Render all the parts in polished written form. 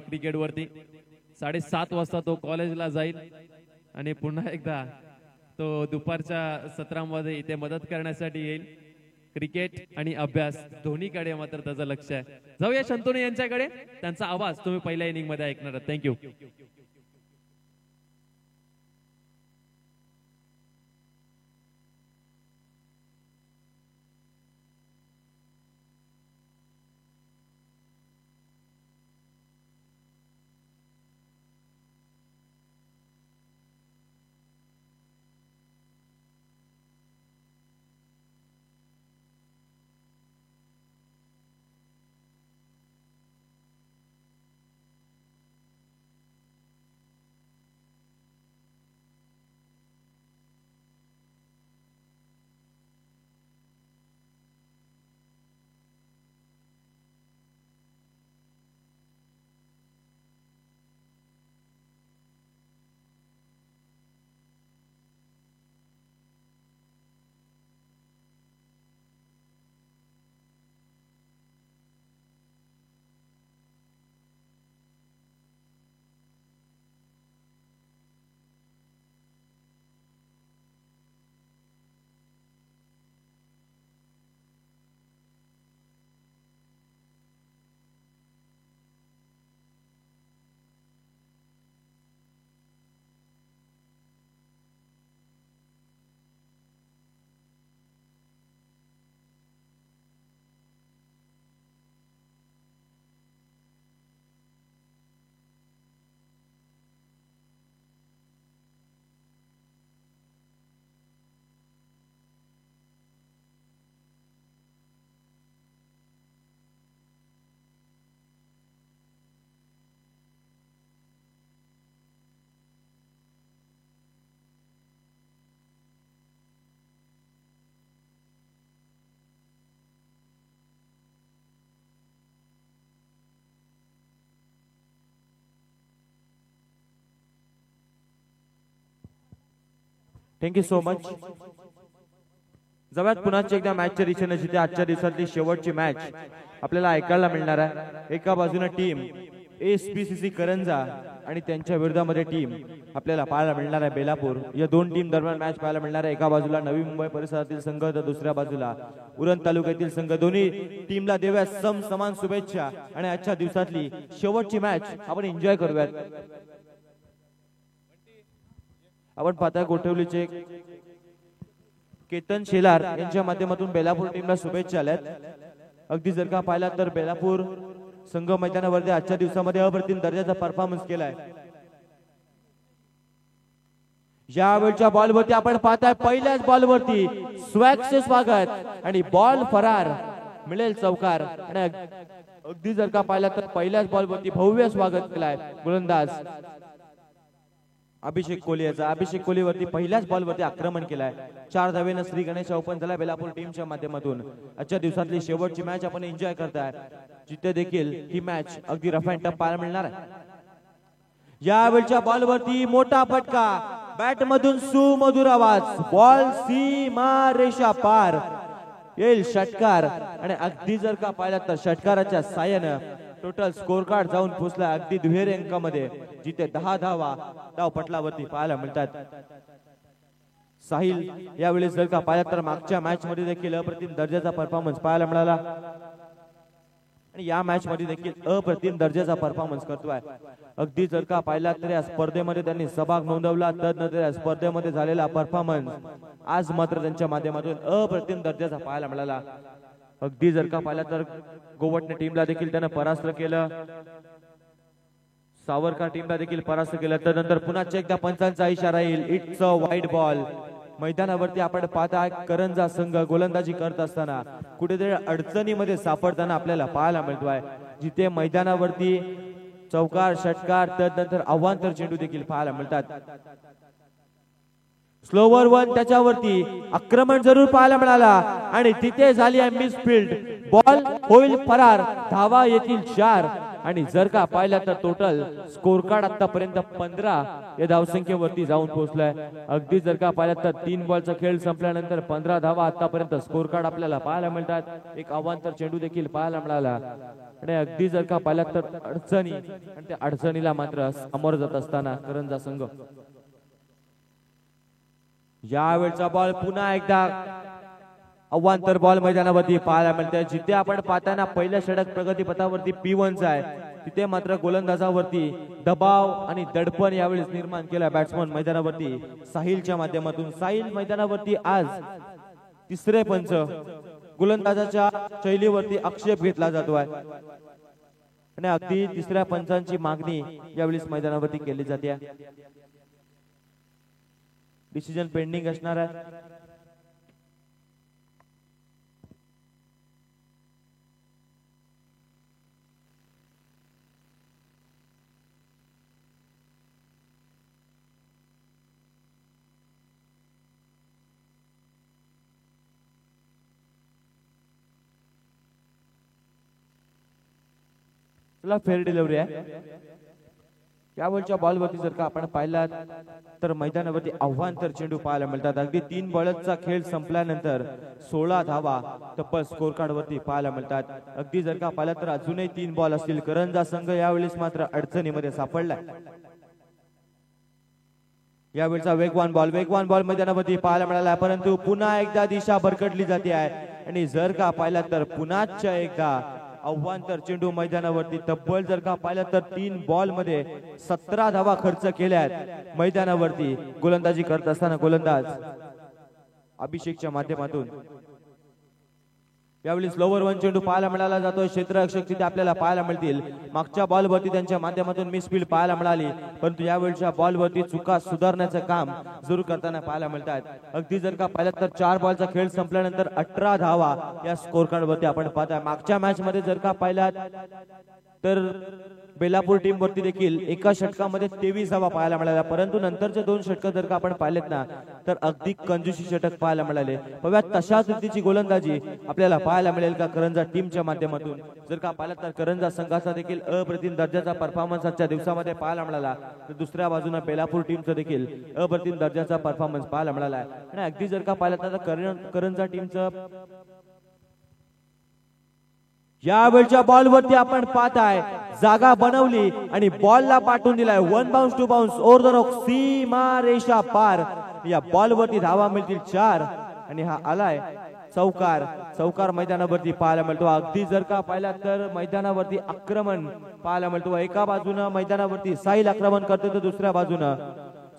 Cricket वरती 7:30 वाजता तो कॉलेजला जाईल आणि पुन्हा एकदा तो दुपारच्या सत्रामध्ये इथे मदत करण्यासाठी येईल. क्रिकेट आणि अभ्यास दोन्हीकडे मात्र त्याचं लक्ष आहे. जाऊया शंतनू यांच्याकडे, त्यांचा आवाज तुम्ही पहिल्या इनिंग मध्ये ऐकणार आहात. थँक्यू. Thank you so much. जवळच पुन्हा एकदा मॅचच्या दिशेने जिथे आजच्या दिवसातली शेवटची मॅच आपल्याला ऐकायला मिळणार आहे. एका बाजूने टीम एसपीसीसी करंजा आणि त्यांच्या विरोधामध्ये टीम आपल्याला पाहायला मिळणार आहे बेलापूर. या दोन टीम दरम्यान मॅच पाहायला मिळणार आहे. एका बाजूला नवी मुंबई परिसरातील संघ तर दुसऱ्या बाजूला उरण तालुक्यातील संघ. दोन्ही टीमला देऊया समान शुभेच्छा आणि आजच्या दिवसातली शेवटची मॅच आपण एन्जॉय करूयात. आपण पाहता गोठवलीचे केतन शेलार यांच्या माध्यमातून बेलापूर टीमला शुभेच्छा आल्यात. अगदी जर का पाहिला तर बेलापूर संघ मैदानावरती आजच्या दिवसामध्ये अप्रतिम दर्जाचा परफॉर्मन्स केलाय. यावेळच्या बॉलवरती आपण पाहताय पहिल्याच बॉलवरती स्वॅगचे स्वागत आणि बॉल फरार मिळेल चौकार. आणि अगदी जर का पाहिला तर पहिल्याच बॉलवरती भव्य स्वागत केलाय गोलंदाज अभिषेक कोहली याचा. अभिषेक कोहलीवरती पहिल्याच बॉलवरती आक्रमण केलाय. 4 धावेनं श्री गणेश ओपन झाला बेलापूर टीमच्या माध्यमातून. आजच्या दिवसातली शेवटची मॅच आपण एन्जॉय करताय जिथे देखील ही मॅच अगदी रफ अँड टफ पाहायला मिळणार आहे. यावेळच्या बॉलवरती मोठा फटका, बॅट मधून सुमधुर आवाज, बॉल सीमा रेषा पार येईल षटकार. आणि अगदी जर का पाहिला तर षटकाराच्या साहाय्यानं टोटल स्कोर कार्ड जाऊन पोहोचला अगदी दुहेरी अंकामध्ये जिथे 10 धावा धाव पटलावरती पाहायला मिळतात. साहिल यावेळेस जर का पाहिला तर मागच्या मॅच मध्ये देखील अप्रतिम दर्जाचा परफॉर्मन्स पाहायला मिळाला आणि या मॅच मध्ये देखील अप्रतिम दर्जाचा परफॉर्मन्स करतोय. अगदी जर का पाहिला तर या स्पर्धेमध्ये त्यांनी सहभाग नोंदवला. तदनंतर या स्पर्धेमध्ये झालेला परफॉर्मन्स आज मात्र त्यांच्या माध्यमातून अप्रतिम दर्जाचा पाहायला मिळाला. अगदी जर का पाहिला तर गोवटने टीमला देखील त्यानं परास्त केलं. सावरकर टीमला देखील परास्त केलं. त्यानंतर पुन्हा एकदा पंचांचा इशारा येईल, इट्स अ वाईड बॉल. मैदानावरती आपण पाहता करंजा संघ गोलंदाजी करत असताना कुठेतरी अडचणीमध्ये सापडताना आपल्याला पाहायला मिळतोय. जिथे मैदानावरती चौकार षटकार त्यानंतर अवांतर चेंडू देखील पाहायला मिळतात. स्लोवर वन त्याच्यावरती आक्रमण जरूर पाहायला मिळाला आणि तिथे झाली आहे मिसफील्ड. बॉल होईल फरार, धावा येतील 4. आणि जर का पाहिलं तर टोटल स्कोर कार्ड आतापर्यंत 15 या धावसंख्येवरती जाऊन पोहोचलाय. अगदी जर का पाहिलं तर 3 बॉलचा खेळ संपल्यानंतर 15 धावा आतापर्यंत स्कोर कार्ड आपल्याला पाहायला मिळतात. एक अवांतर चेंडू देखील पाहायला मिळाला आणि अगदी जर का पाहिलं तर अडचणी आणि त्या अडचणीला मात्र सामोरं जात असताना करंजा संघ. यावेळचा बॉल पुन्हा एकदा अवांतर बॉल मैदानावरती पाहायला मिळते. जिथे आपण पाहताना पहिल्या षटक प्रगती पथावरती P1 चा आहे तिथे मात्र गोलंदाजावरती दबाव आणि दडपण यावेळेस निर्माण केला बॅट्समन मैदानावरती साहिलच्या माध्यमातून. साहिल मैदानावरती आज तिसरे पंच गोलंदाजाच्या शैलीवरती आक्षेप घेतला जातोय आणि अगदी तिसऱ्या पंचांची मागणी यावेळेस मैदानावरती केली जाते. डिसिजन पेंडिंग असणार आहे. फेअर डिलिव्हरी आहे. यावेळच्या बॉलवरती जर का आपण पाहिला तर मैदानावरती अवांतर चेंडू पाहायला मिळतात. अगदी 3 बॉलचा खेळ संपल्यानंतर 16 धावा तब्बल स्कोर कार्ड वरती पाहायला मिळतात. अगदी जर का पाहिलं तर अजूनही 3 बॉल असतील. करंजा संघ यावेळेस मात्र अडचणीमध्ये सापडलाय. यावेळचा वेगवान बॉल मैदानावरती पाहायला मिळाला परंतु पुन्हा एकदा दिशा भरकटली जाते आहे आणि जर का पाहिला तर पुन्हा एकदा अवांतर चेंडू मैदानावरती. तब्बल जर का पाहिलं तर 3 बॉल मध्ये 17 धावा खर्च केल्यात मैदानावरती गोलंदाजी करत असताना गोलंदाज अभिषेकच्या माध्यमातून. यावेळी स्लोवर 1 चेंडू पाहायला मिळाला जातोय. क्षेत्ररक्षक तिथे आपल्याला पाहायला मिळतील. मागच्या बॉलवरती त्यांच्या माध्यमातून मिसफील्ड पाहायला मिळाली परंतु यावेळच्या बॉलवरती चुका सुधारण्याचं काम जरूर करताना पाहायला मिळतात. अगदी जर का पाहिलं तर 4 बॉलचा खेळ संपल्यानंतर 18 धावा या स्कोर कार्ड वरती आपण पाहताय. मागच्या मॅच मध्ये जर का पाहिलात तर बेलापूर टीम वरती देखील एका षटकामध्ये 23 धावा पाहायला मिळाल्या परंतु नंतरचे 2 षटक जर का आपण पाहिलेत ना तर अगदी कंजूसी षटक पाहायला मिळाले. बघा तशाच रीतीची गोलंदाजी आपल्याला पाहायला मिळेल का करंजा टीमच्या माध्यमातून. जर का पाहिलं तर करंजा संघाचा देखील अप्रतिम दर्जाचा परफॉर्मन्स आजच्या दिवसामध्ये पाहायला मिळाला तर दुसऱ्या बाजूने बेलापूर टीमचा देखील अप्रतिम दर्जाचा परफॉर्मन्स पाहायला मिळाला आहे. आणि अगदी जर का पाहिलं तर करंजा टीमचं यावेळच्या बॉल वरती आपण पाहताय जागा बनवली आणि बॉलला पाठवून दिलाय. 1 bounce 2 bounce over the rock सीमा रेषा पार. या बॉल वरती धावा मिळतील 4 आणि हा आलाय चौकार मैदानावरती पाहायला मिळतो. अगदी जर का पाहिला तर मैदानावरती आक्रमण पाहायला मिळतो. एका बाजूने मैदानावरती साहिल आक्रमण करतो तर दुसऱ्या बाजूने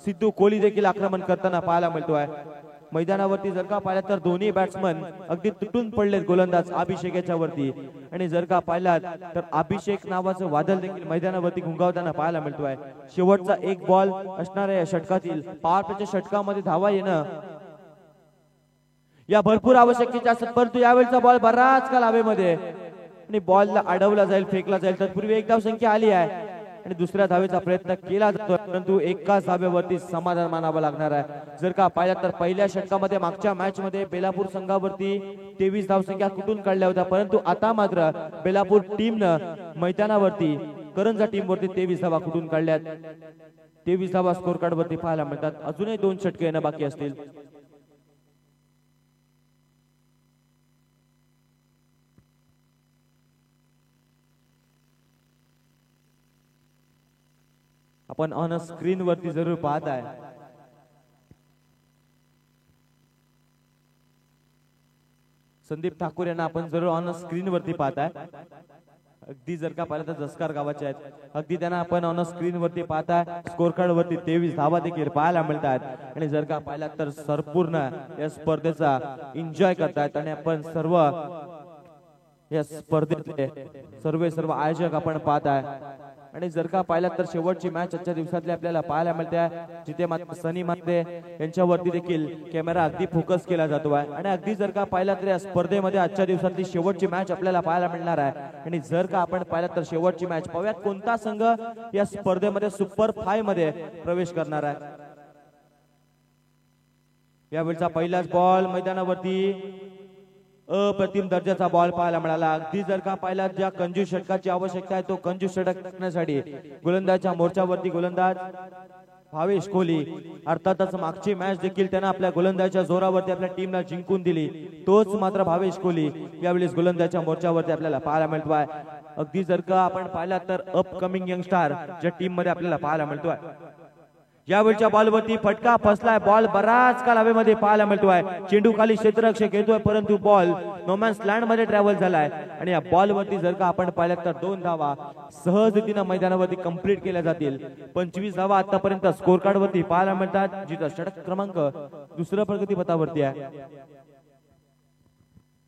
सिद्धू कोहली देखील आक्रमण करताना पाहायला मिळतोय. मैदानावरती जर का पाहिलं तर दोन्ही बॅट्समन अगदी तुटून पडलेत गोलंदाज अभिषेकाच्या वरती आणि जर का पाहिलात तर अभिषेक नावाचं वादळ देखील मैदानावरती घुंगावताना पाहायला मिळतोय. शेवटचा 1 बॉल असणाऱ्या या षटकातील पॉवर प्लेच्या षटकामध्ये धावा येणं या भरपूर आवश्यकतेच्या असतात परंतु यावेळचा बॉल बराच काल हवेमध्ये आणि बॉलला अडवला जाईल फेकला जाईल. तत्पूर्वी 1 धाव संख्या आली आहे आणि दुसऱ्या धावेचा प्रयत्न केला जातो परंतु एकाच धावेवरती समाधान मानावं लागणार आहे. जर का पाहिलं तर पहिल्या षटकामध्ये मागच्या मॅच मध्ये बेलापूर संघावरती 23 धावसंख्या कुठून काढल्या होत्या परंतु आता मात्र बेलापूर टीमनं मैदानावरती करंजा टीम वरती 23 धावा कुठून काढल्यात. 23 धावा स्कोर कार्ड वरती पाहायला मिळतात. अजूनही 2 षटके येणं बाकी असतील. आपण ऑन स्क्रीन वरती जरूर पाहताय संदीप ठाकूर यांना आपण जरूर ऑन स्क्रीन वरती पाहताय. अगदी जर का पाहिलं तर जसकार गावाचे आहेत. अगदी त्यांना आपण ऑन स्क्रीन वरती पाहताय. स्कोर कार्ड वरती 23 धावा देखील पाहायला मिळतात आणि जर का पाहिला तर संपूर्ण या स्पर्धेचा एन्जॉय करतायत आणि आपण सर्व या स्पर्धेतले सर्व आयोजक आपण पाहताय. आणि जर का पाहिलं तर शेवटची मॅच आजच्या दिवसातली आपल्याला पाहायला मिळते जिथे मात्र सनी मात्रे यांच्यावरती देखील कॅमेरा अगदी फोकस केला जातो आहे. आणि अगदी जर का पाहिलं तर या स्पर्धेमध्ये आजच्या दिवसातली शेवटची मॅच आपल्याला पाहायला मिळणार आहे. आणि जर का आपण पाहिलं तर शेवटची मॅच पाहूयात कोणता संघ या स्पर्धेमध्ये सुपर 5 मध्ये प्रवेश करणार आहे. यावेळचा पहिलाच बॉल मैदानावरती अप्रतिम दर्जाचा बॉल पाहायला मिळाला. अगदी जर का पाहिला ज्या कंजूस षटकाची आवश्यकता आहे तो कंजूस षटक करण्यासाठी गोलंदाजच्या मोर्चावरती गोलंदाज भावेश कोहली. अर्थातच मागची मॅच देखील त्यानं आपल्या गोलंदाजच्या जोरावरती आपल्या टीमला जिंकून दिली. तोच मात्र भावेश कोहली यावेळेस गोलंदाजच्या मोर्चावरती आपल्याला पाहायला मिळतोय. अगदी जर का आपण पाहिला तर अपकमिंग यंगस्टार ज्या टीम मध्ये आपल्याला पाहायला मिळतोय. यावेळच्या बॉलवरती फटका फसलाय. बॉल बराच काळ हवेमध्ये पाहायला मिळतोय. चेंडू खाली क्षेत्ररक्षक येतोय परंतु बॉल नोमॅन्स लँड मध्ये ट्रॅव्हल झालाय आणि या बॉलवरती जर का आपण पाहिलं तर 2 धावा सहजतेने मैदानावरती कंप्लीट केल्या जातील. 25 धावा आतापर्यंत स्कोर कार्ड वरती पाहायला मिळतात. जिथं षटक क्रमांक दुसऱ्या प्रगतीपथावरती आहे.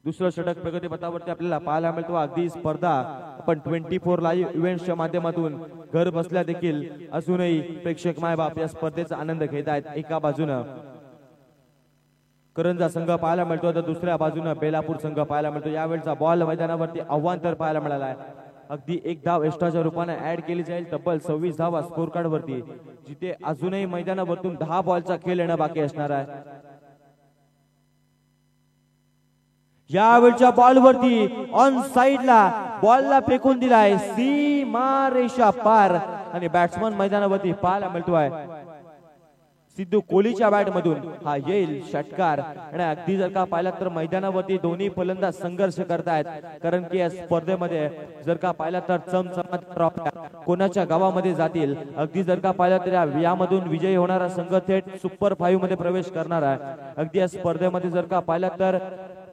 दुसरं षटक प्रगतीपथावरती आपल्याला पाहायला मिळतो. अगदी स्पर्धा आपण 24 लाईव्ह इव्हेंट्सच्या माध्यमातून घर बसल्या देखील अजूनही प्रेक्षक मायबाप या स्पर्धेचा आनंद घेत आहेत. एका बाजूनं करंजा संघ पाहायला मिळतो तर दुसऱ्या बाजूनं बेलापूर संघ पाहायला मिळतो. यावेळचा बॉल मैदानावरती आव्हान तर पाहायला मिळाला आहे. अगदी 1 धाव एक्स्ट्राच्या रूपाने ऍड केली जाईल. तब्बल 26 धावा स्कोर कार्ड वरती, जिथे अजूनही मैदानावरतून 10 बॉलचा खेळ येणं बाकी असणार आहे. यावेळच्या बॉलवरती ऑन साइडला बॉलला फेकून दिलाय सीमारेषा पार आणि बॅट्समन मैदानावरती पाहायला मिळतोय. सिद्धू कोहलीच्या बॅट मधून हा येईल षटकार. आणि अगदी जर का पाहिला तर मैदानावरती दोन्ही फलंदाज संघर्ष करतायत, कारण की या स्पर्धेमध्ये जर का पाहिला तर चमचमाट ट्रॉफ्या कोणाच्या गावामध्ये जातील. अगदी जर का पाहिला तर यामधून विजयी होणारा संघ थेट सुपर 5 मध्ये प्रवेश करणार आहे. अगदी या स्पर्धेमध्ये जर का पाहिला तर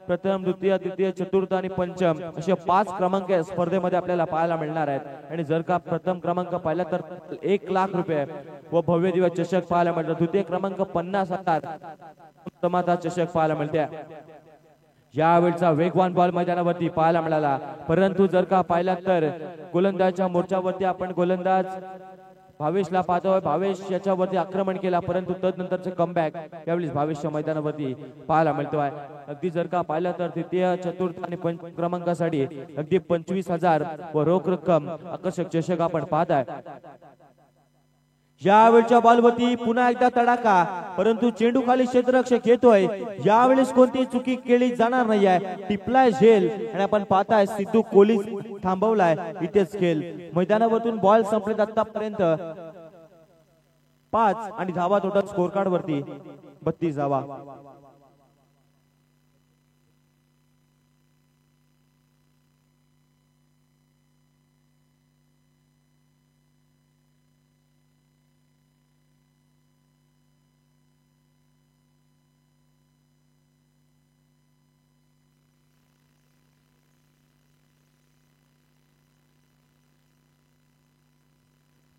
प्रथम, द्वितीय, तृतीय, चतुर्थ आणि पंचम असे 5 क्रमांक या स्पर्धेमध्ये आपल्याला पाहायला मिळणार आहेत. आणि जर का प्रथम क्रमांक पाहिला तर 1 लाख रुपये व भव्य दिव्य चषक पाहायला मिळतात. द्वितीय क्रमांक 50,000 उत्तमाचा चषक पाहायला मिळते. यावेळचा वेगवान बॉल मैदानावरती पाहायला मिळाला, परंतु जर का पाहिला तर गोलंदाजच्या मोर्चावरती आपण गोलंदाज भावेशला पाहतोय. भावेश याच्यावरती आक्रमण केला, परंतु तदनंतरचे कमबॅक यावेळी भावेशच्या मैदानावरती पाहायला मिळतोय. अगदी जर का पाहिलं तर तृतीय, चतुर्थ आणि पंचम क्रमांकासाठी अगदी 25,000 व रोख रक्कम आकर्षक चषक आपण पाहताय. यावेळच्या बॉलवरती पुन्हा एकदा तडाखा, परंतु चेंडू खाली क्षेत्ररक्षक येतोय. यावेळेस कोणती चुकी केली जाणार नाहीये. टिपलाय झेल आणि आपण पाहताय सिद्धू कोहली थांबवलाय इथेच खेळ. मैदानावरून बॉल संपलेत आतापर्यंत 5 आणि धावा टोटल स्कोर कार्ड वरती 32 धावा.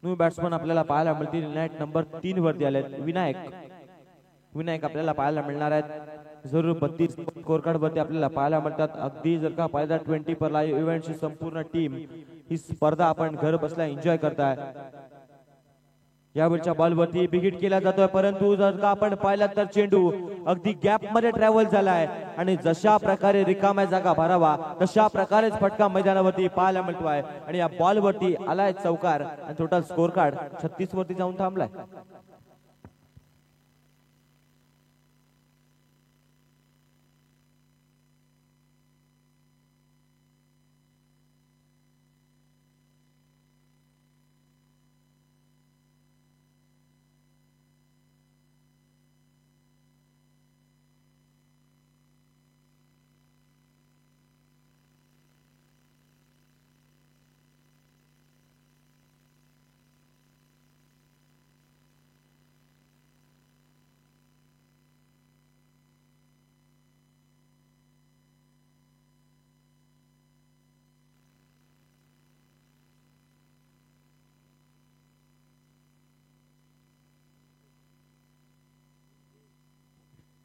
न्यू बॅट्समन आपल्याला पाहायला मिळतील. नेट नंबर 3 वरती आले विनायक आपल्याला पाहायला मिळणार आहेत. जरूर 32 स्कोर कार्ड वरती आपल्याला पाहायला मिळतात. अगदी जर का पाहिला 20 पर लाईव्ह इव्हेंटची संपूर्ण टीम ही स्पर्धा आपण घर बसल्या एन्जॉय करताय. यावेळच्या बॉलवरती बिगिट केला जातोय, परंतु जर का आपण पाहिला तर चेंडू अगदी गॅप मध्ये ट्रॅव्हल झालाय आणि जशा प्रकारे रिकाम्या जागा भरावा तशा प्रकारेच फटका मैदानावरती पाहायला मिळतोय. आणि या बॉलवरती आलाय चौकार आणि टोटल स्कोर कार्ड 36 वरती जाऊन थांबलाय.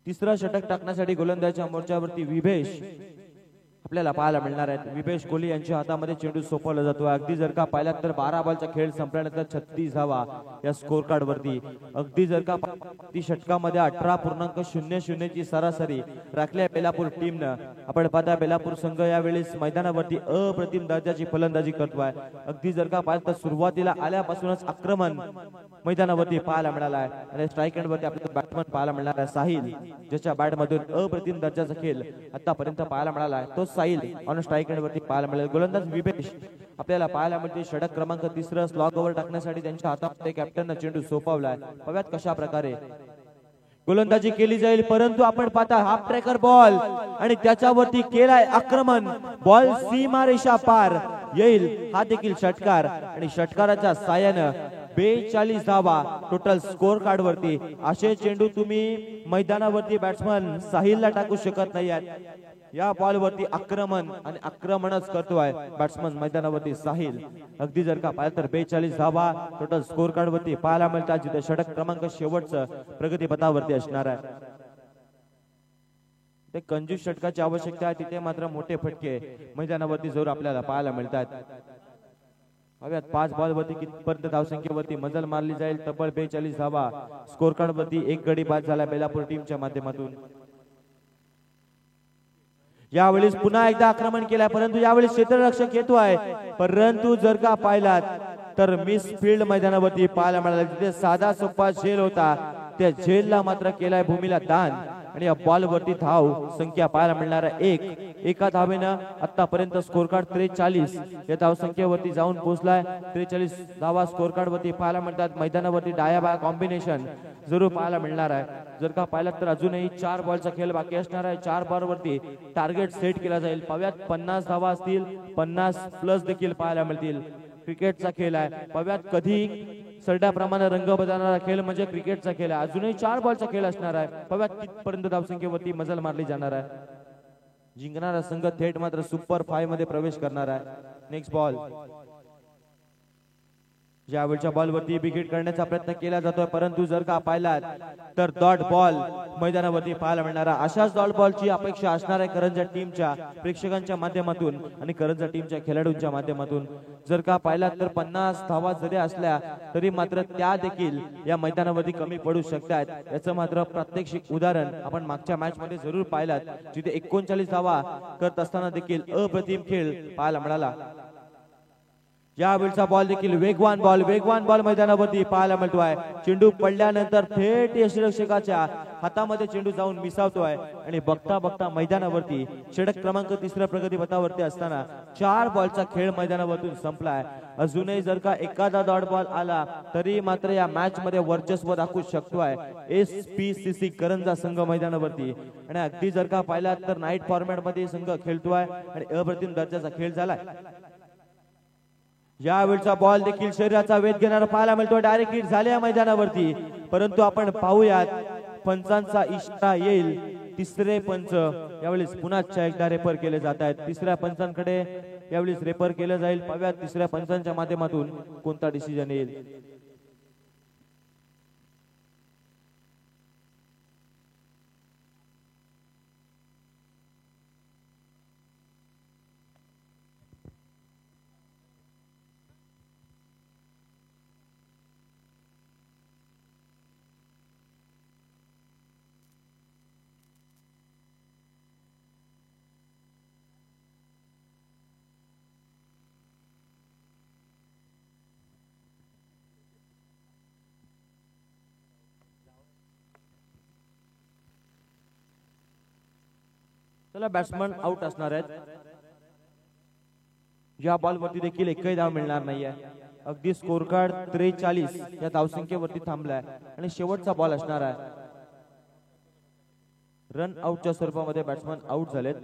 तिसरा षटक टाकण्यासाठी गोलंदाजच्या मोर्चावरती विभेश आपल्याला पाहायला मिळणार आहेत. विपेश कोहली यांच्या हातामध्ये चेंडू सोपवला जातो. अगदी जर का पाहिलात तर 12 बॉलचा खेळ संपल्यानंतर 36 धावा या स्कोर कार्ड वरती. अगदी जर का ती षटकामध्ये 18.00 ची सरासरी राखल्या बेलापूर टीमनं. आपण पाहता बेलापूर संघ यावेळेस मैदानावरती अप्रतिम दर्जाची फलंदाजी करतोय. अगदी जर का पाहिलं तर सुरुवातीला आल्यापासूनच आक्रमण मैदानावरती पाहायला मिळाला आहे आणि स्ट्राईक एंड वरती आपल्याला बॅट्समन पाहायला मिळणार आहे साहिल, ज्याच्या बॅट मधून अप्रतिम दर्जाचा खेळ आतापर्यंत पाहायला मिळाला आहे. तो साहिल ऑन स्ट्राईक एंड वरती पाहायला मिळेल. गोलंदाज विपेश आपल्याला पाहायला मिळते. षटक क्रमांक 3 स्लॉग ओव्हर टाकण्यासाठी त्यांच्या हातामध्ये कॅप्टननं चेंडू सोपवलाय. बघूयात कशा प्रकारे गोलंदाजी केली जाईल, परंतु आपण पाहता हाफ ट्रॅकर बॉल आणि त्याच्यावरती केलाय आक्रमण. बॉल सीमारेषा पार येईल हा देखील षटकार आणि षटकाराच्या साहाय्यानं 42 धावा टोटल स्कोर कार्ड वरती. असे चेंडू तुम्ही मैदानावरती बॅट्समन साहिलला टाकू शकत नाही. या बॉल वरती आक्रमण आणि आक्रमणच करतोय बॅट्समन मैदानावरती साहिल. अगदी जर का पाहिलं तर 42 धावा टोटल स्कोर कार्ड वरती पाहायला मिळतात, जिथे षटक क्रमांक शेवटचं प्रगती पथावरती असणार आहे. ते कंजूस षटकाची आवश्यकता आहे, तिथे मात्र मोठे फटके मैदानावरती जरूर आपल्याला पाहायला मिळतात. 5 बॉल वरती कितपर्यंत धावसंख्येवरती मजल मारली जाईल. तब्बल 42 धावा स्कोर कार्ड वरती. एक गडी बाद झाला बेलापूर टीमच्या माध्यमातून. यावेळेस पुन्हा एकदा आक्रमण केलंय, परंतु यावेळेस क्षेत्ररक्षक येतोय, परंतु जर का पाहिलात तर मिस फील्ड मैदानावरती पाहायला मिळाला. तिथे साधा सोपा झेल होता, त्या झेलला मात्र केलाय भूमीला दान आणि या बॉल वरती धाव संख्या पाहायला मिळणार आहे 1. एका धावेनं आतापर्यंत स्कोर कार्ड 43 या धाव संख्येवरती जाऊन पोहोचलाय. 43 धावा स्कोर कार्ड वरती पाहायला मिळतात. मैदानावरती डाया बाया कॉम्बिनेशन जरूर पाहायला मिळणार आहे. जर का पाहिलात तर अजूनही 4 बॉलचा खेळ बाकी असणार आहे. 4 बॉल वरती टार्गेट सेट केला जाईल. पाव्यात 50 धावा असतील, 50 प्लस देखील पाहायला मिळतील. क्रिकेटचा खेळ आहे. पाव्यात कधी सरड्याप्रमाणे रंग बदलणारा खेळ म्हणजे क्रिकेटचा खेळ आहे. अजूनही 4 बॉलचा खेळ असणार आहे. पाव्यात कितपर्यंत धावसंख्येवरती मजल मारली जाणार आहे. जिंकणारा संघ थेट मात्र सुपर 5 मध्ये प्रवेश करणार आहे. Next ball. ज्यावेळच्या बॉल वरती विकेट करण्याचा प्रयत्न केला जातोय, परंतु जर का पाहिलात तर डॉट बॉल मैदानावरती पाहायला मिळणार. अशाच डॉट बॉलची अपेक्षा असणार आहे करंजा टीमच्या प्रेक्षकांच्या माध्यमातून आणि करंजा टीमच्या खेळाडूंच्या माध्यमातून. जर का पाहिलात तर 50 धावा जरी असल्या तरी मात्र त्या देखील या मैदानावरती कमी पडू शकतात. याचं मात्र प्रात्यक्षिक उदाहरण आपण मागच्या मॅच मध्ये जरूर पाहिलात, जिथे 39 धावा करत असताना देखील अप्रतिम खेळ पाहायला मिळाला. यावेळचा बॉल देखील वेगवान बॉल मैदानावरती पाहायला मिळतोय. चेंडू पडल्यानंतर थेट यष्टिरक्षकाच्या हातामध्ये चेंडू जाऊन मिसावतोय आणि बघता बघता मैदानावरती षटक क्रमांक 3 प्रगती पथावरती असताना 4 बॉलचा खेळ मैदानावरतून संपलाय. अजूनही जर का एखादा डॉट बॉल आला तरी मात्र या मॅच मध्ये वर्चस्व दाखवू शकतोय SPCC करंजा संघ मैदानावरती. आणि अगदी जर का पाहिलात तर नाईट फॉर्मॅट मध्ये संघ खेळतोय आणि अप्रतिम दर्जाचा खेळ झालाय. यावेळचा बॉल देखील शरीराचा वेध घेणारा पाहायला मिळतो. डायरेक्ट हिट झाल्या मैदानावरती, परंतु आपण पाहूयात पंचांचा इशारा येईल. तिसरे पंच यावेळेस पुन्हा एकदा रेफर केले जात आहेत. तिसऱ्या पंचांकडे यावेळेस रेफर केलं जाईल. पाहूयात तिसऱ्या पंचांच्या माध्यमातून कोणता डिसिजन येईल. चला, बॅट्समन आउट असणार आहेत. या बॉल वरती देखील एकही धाव मिळणार नाहीये. अगदी स्कोर कार्ड 43 या धावसंख्येवरती थांबलाय आणि शेवटचा बॉल असणार आहे. रन आउटच्या स्वरूपामध्ये बॅट्समन आउट झालेत.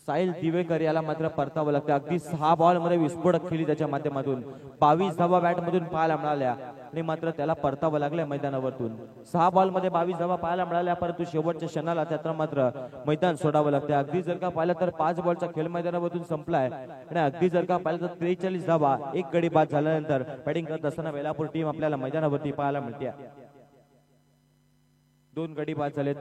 साहिल दिवेकर याला मात्र परतावं लागतं. अगदी 6 बॉल मध्ये विस्फोटक खेळी त्याच्या माध्यमातून 22 धावा बॅट मधून पाहायला मिळाल्या आणि मात्र त्याला परतावं लागलंय मैदानावरतून. 6 बॉल मध्ये 22 धावा पाहायला मिळाल्या, परंतु शेवटच्या क्षणाला त्याला मात्र मैदान सोडावं लागतं. अगदी जर का पाहिलं तर 5 बॉलचा खेळ मैदानावरतून संपलाय आणि अगदी जर का पाहिलं तर 43 धावा एक गडी बाद झाल्यानंतर बॅटिंग करत असताना बेलापूर टीम आपल्याला मैदानावरती पाहायला मिळते. 2 गडी बाद झालेत.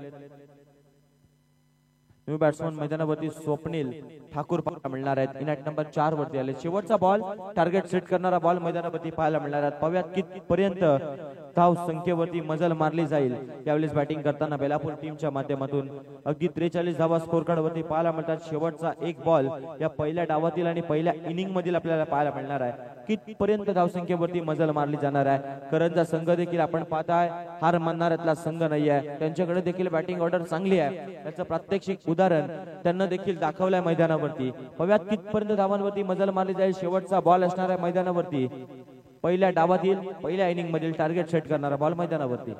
न्यू बॅट्समन मैदानावरती स्वप्नील ठाकूर पाहायला मिळणार आहेत. इनॅट नंबर 4 वरती आले. शेवटचा बॉल टार्गेट सेट करणारा बॉल मैदानावरती पाहायला मिळणार आहेत. पाहूयात कितपर्यंत धाव संख्येवरती मजल मारली जाईल. यावेळेस बॅटिंग करताना बेलापूर टीमच्या माध्यमातून अगदी 43 धावा स्कोर कार्ड वरती पाहायला मिळतात. शेवटचा एक बॉल या पहिल्या डावातील आणि पहिल्या इनिंग मधील आपल्याला पाहायला मिळणार आहे. कितपर्यंत धावसंख्येवरती मजल मारली जाणार आहे. करंजा संघ देखील आपण पाहताय हार मानणाऱ्यातला संघ नाही आहे. त्यांच्याकडे देखील बॅटिंग ऑर्डर चांगली आहे. त्याचं प्रात्यक्षिक उदाहरण त्यांना देखील दाखवलंय मैदानावरती. पाहूयात कितपर्यंत धावांवरती मजल मारली जाईल. शेवटचा बॉल असणार आहे मैदानावरती. पहिल्या डावातील पहिल्या इनिंग मधील टार्गेट सेट करणारा बॉल मैदानावरती.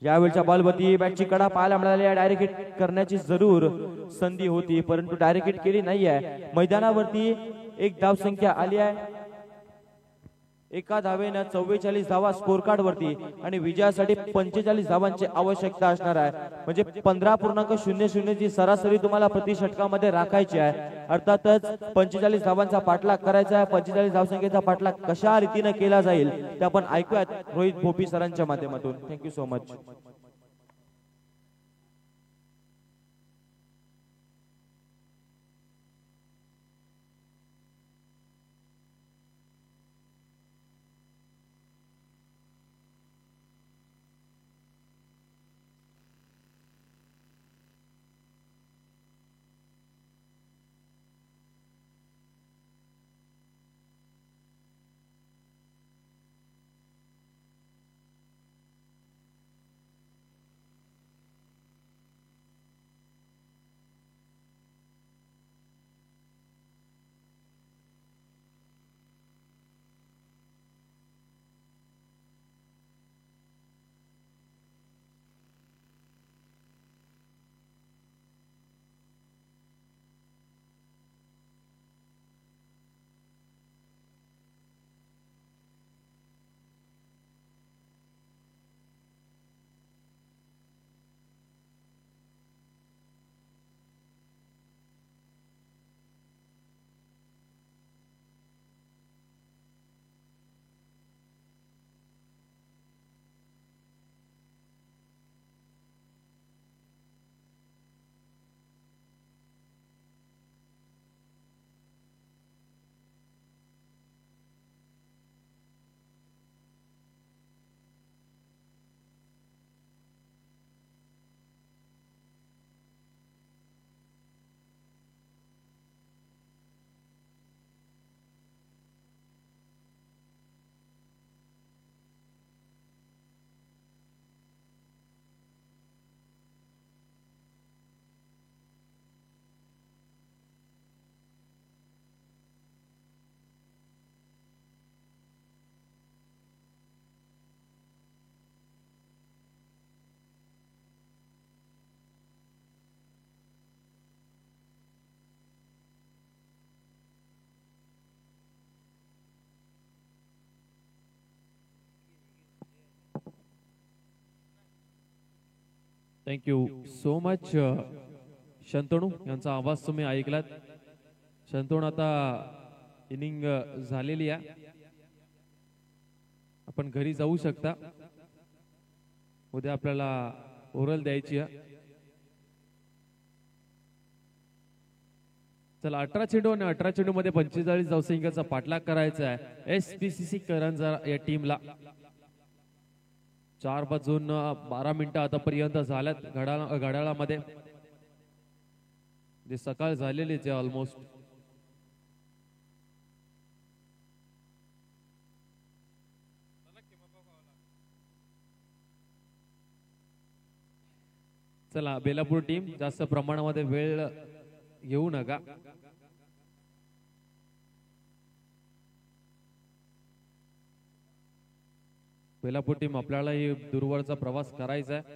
यावेळच्या बॉलवरती बॅटची कडा पाहायला मिळाली आहे. डायरेक्ट हिट करण्याची जरूर संधी होती परंतु डायरेक्ट हिट केली नाहीये. मैदानावरती एक धाव संख्या आली आहे. एका धावेनं 44 धावा स्कोर कार्ड वरती आणि विजयासाठी 45 धावांची आवश्यकता असणार आहे. म्हणजे 15.00 ची सरासरी तुम्हाला प्रति षटकामध्ये राखायची आहे. अर्थातच 45 धावांचा पाठलाग करायचा आहे. 45 धावसंख्येचा पाठलाग कशा रीतीने केला जाईल ते आपण ऐकूयात रोहित भोपी सरांच्या माध्यमातून. Thank you so much. Thank you so much Shantanu यांचा आवाज तुम्ही ऐकलात. शंतनू आता इनिंग झालेली आहे. आपण घरी जाऊ शकता. उद्या आपल्याला ओरल द्यायची आहे. चला 18 चेंडू आणि 18 चेंडू मध्ये 45 धावसंख्येचा पाठलाग करायचा आहे SPCC करंजा या टीमला. 4 वाजून 12 मिनिटं आतापर्यंत झाल्यात घड्याळामध्ये. जे सकाळ झालेलीच आहे ऑलमोस्ट. चला बेलापूर टीम जास्त प्रमाणामध्ये वेळ घेऊ नका. बेलापूर टीम आपल्याला ही दूरवरचा प्रवास करायचा आहे.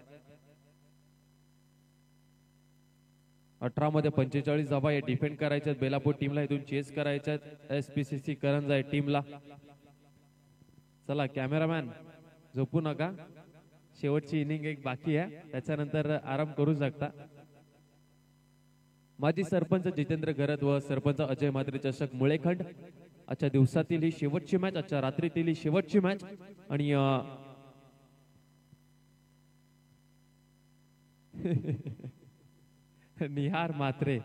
18 मध्ये 45 धावा हे डिफेंड करायच्या आहेत. बेलापूर टीमला इथून चेस करायच्या आहेत SPCC करंजा या टीमला. चला कॅमेरामॅन झोपू नका. शेवटची इनिंग एक बाकी आहे. त्याच्यानंतर आराम करू शकता. माजी सरपंच जितेंद्र गरद व सरपंच अजय म्हात्रे चषक मुळेखंड. आजच्या दिवसातील ही शेवटची मॅच, आजच्या रात्रीतील ही शेवटची मॅच. आणि निहार मात्रे.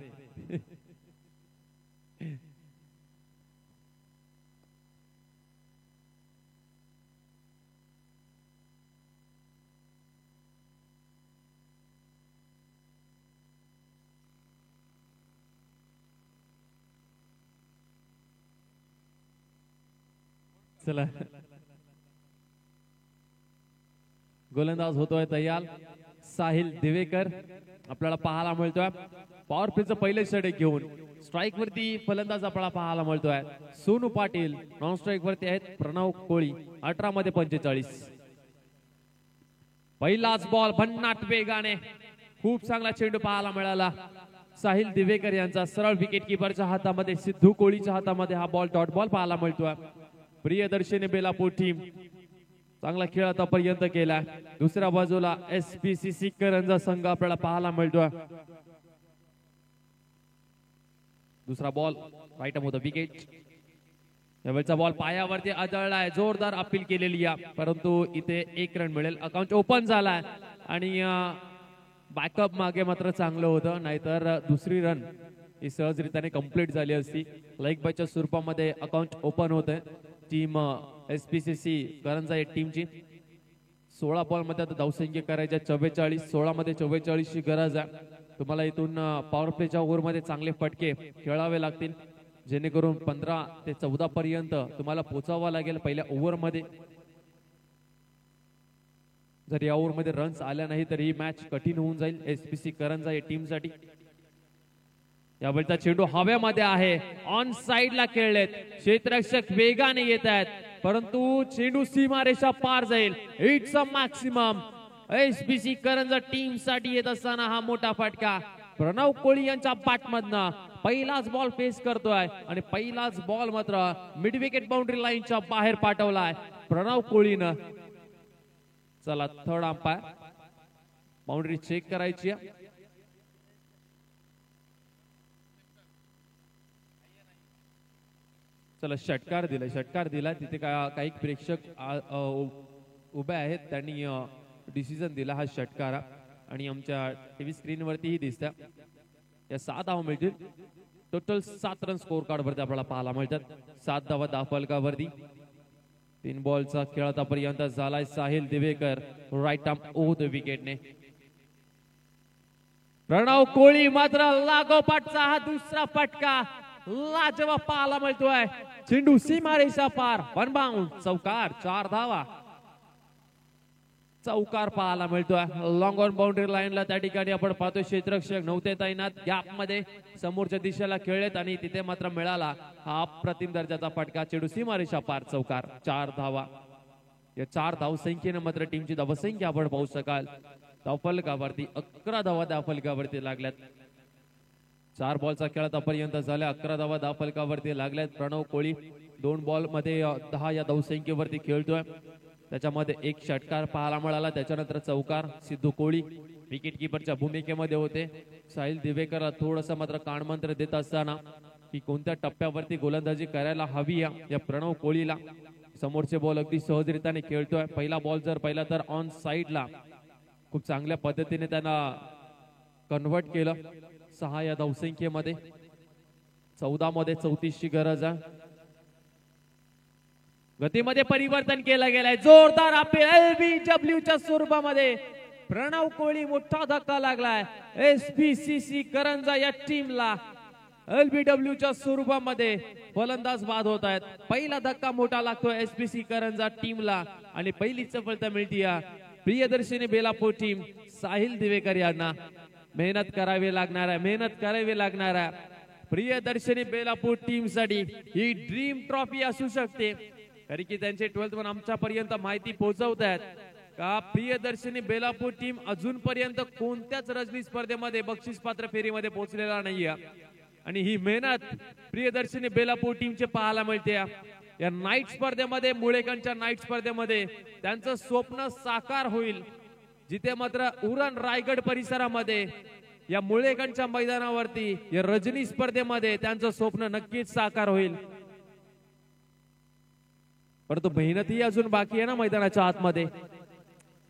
चला, गोलंदाज होतोय तयार साहिल दिवेकर आपल्याला पाहायला मिळतोय. पॉवर प्लेचं पहिलं षटक घेऊन स्ट्राईक वरती फलंदाज आपल्याला पाहायला मिळतोय. सोनू पाटील नॉन स्ट्राईक वरती आहेत. प्रणव कोळी 18 मध्ये 45. पहिलाच बॉल भन्नाट वेगाने खूप चांगला चेंडू पाहायला मिळाला. साहिल दिवेकर यांचा सरळ विकेट किपरच्या हातामध्ये, सिद्धू कोळीच्या हातामध्ये हा बॉल डॉट बॉल पाहायला मिळतोय. प्रियदर्शनी बेलापूर टीम चांगला खेळ आतापर्यंत केला. दुसऱ्या बाजूला SPCC करंजा संघ आपल्याला पाहायला मिळतोय. दुसरा बॉल राईट होता विकेट. यावेळचा बॉल पायावरती आदळलाय. जोरदार अपील केलेली आहे, परंतु इथे 1 रन मिळेल. अकाउंट ओपन झालाय आणि बॅकअप मागे मात्र चांगलं होतं, नाहीतर दुसरी रन ही सहजरित्याने कंप्लीट झाली असती. लाईक बायच्या स्वरूपामध्ये अकाउंट ओपन होत टीम SPCC करंजा या टीमची. 16 बॉल मध्ये आता धावसंख्या करायच्या 44. 16 मध्ये 44 ची गरज आहे. तुम्हाला इथून पॉवर प्लेच्या ओव्हरमध्ये चांगले फटके खेळावे लागतील, जेणेकरून 15 ते 14 पर्यंत तुम्हाला पोहोचावं लागेल पहिल्या ओव्हरमध्ये. जर या ओव्हरमध्ये रन्स आल्या नाही तर ही मॅच कठीण होऊन जाईल SPCC करंजा या टीमसाठी. यावेळचा चेंडू हवेमध्ये आहे. ऑन साइडला खेळलेत. क्षेत्ररक्षक वेगाने येत आहेत, परंतु चेंडू सीमारेषा पार जाईल. It's a maximum. SPCC Karanja team साठी येत असताना हा मोठा फटका प्रणव कोळी यांच्या बॅटमधनं पहिलाच बॉल फेस करतोय आणि पहिलाच बॉल मात्र मिड विकेट बाउंड्री लाईनच्या बाहेर पाठवलाय प्रणव कोळीनं. चला, थर्ड अंपायर बाउंड्री चेक करायची आहे. चला, षटकार दिलाय. षटकार दिला तिथे काही प्रेक्षक उभे आहेत, त्यांनी डिसिजन दिला हा षटकार आणि आमच्या टीव्ही स्क्रीन वरतीही दिसत. या 7 धावा मिळतील. टोटल 7 रन स्कोर कार्ड वरती आपल्याला पाहायला मिळतात. 7 धावा दाफलकावरती. 3 बॉलचा खेळ आतापर्यंत झालाय. Sahil Divekar right arm over the विकेटने. प्रणव कोळी मात्र लागोपाठचा हा दुसरा फटका लाजवाब पाहायला मिळतोय. चेंडू सीमारेषा पार. One bound. चौकार. 4 धावा. चौकार पाहायला मिळतोय. लॉंग ऑन बाउंड्री लाईनला त्या ठिकाणी आपण पाहतोय क्षेत्ररक्षक नव्हते तैनात. गॅप मध्ये समोरच्या दिशेला खेळलेत आणि तिथे मात्र मिळाला हा अप्रतिम दर्जाचा फटका. चेंडू सीमारेषा पार. चौकार. 4 धावा. या 4 धावसंख्येने मात्र टीमची धावसंख्या आपण पाहू शकाल. धावफलकावरती 11 धावा धावफलकावरती लागल्यात. 4 बॉलचा खेळ आतापर्यंत झाला. 11 धावा धावफलकावरती लागल्यात. प्रणव कोळी 2 बॉल मध्ये 10 या धावसंख्येवरती खेळतोय. त्याच्यामध्ये 1 षटकार पाहायला मिळाला. त्याच्यानंतर चौकार. सिद्धू कोळी विकेट किपरच्या भूमिकेमध्ये होते. साहिल दिवेकर थोडंसं मात्र कानमंत्र देत असताना की कोणत्या टप्प्यावरती गोलंदाजी करायला हवी या प्रणव कोळीला. समोरचे बॉल अगदी सहजरित्याने खेळतोय. पहिला बॉल जर पाहिला तर ऑन साइडला खूप चांगल्या पद्धतीने त्यांना कन्वर्ट केलं. 6 या धावसंख्येमध्ये. 14 मध्ये 34 ची गरज आहे. गतीमध्ये परिवर्तन केलं गेलंय. जोरदार अपील LBW च्या स्वरूपामध्ये प्रणव कोळी. मोठा धक्का लागलाय SPCC करंजा या टीमला. LBW च्या स्वरूपामध्ये फलंदाज बाद होत आहेत. पहिला धक्का मोठा लागतोय SPCC करंजा टीमला आणि पहिली सफलता मिळते प्रियदर्शनी बेलापूर टीम. साहिल दिवेकर यांना मेहनत करावी लागणार आहे. मेहनत करावी लागणार आहे. प्रियदर्शनी बेलापूर टीम साठी ही ड्रीम ट्रॉफी असू शकते, कारण की त्यांचे 12th वन आमच्यापर्यंत माहिती पोहोचवत आहेत का प्रियदर्शनी बेलापूर टीम अजूनपर्यंत कोणत्याच रजनी स्पर्धेमध्ये बक्षीस पात्र फेरीमध्ये पोहोचलेला नाहीये. आणि ही मेहनत प्रियदर्शनी बेलापूर टीमचे पाहायला मिळते. या नाईट स्पर्धेमध्ये, मुळेकरच्या नाईट स्पर्धेमध्ये त्यांचं स्वप्न साकार होईल, जिथे मात्र उरण रायगड परिसरामध्ये या मुळेकरच्या मैदानावरती या रजनी स्पर्धेमध्ये त्यांचं स्वप्न नक्कीच साकार होईल. परंतु मेहनतही अजून बाकी आहे ना मैदानाच्या आतमध्ये.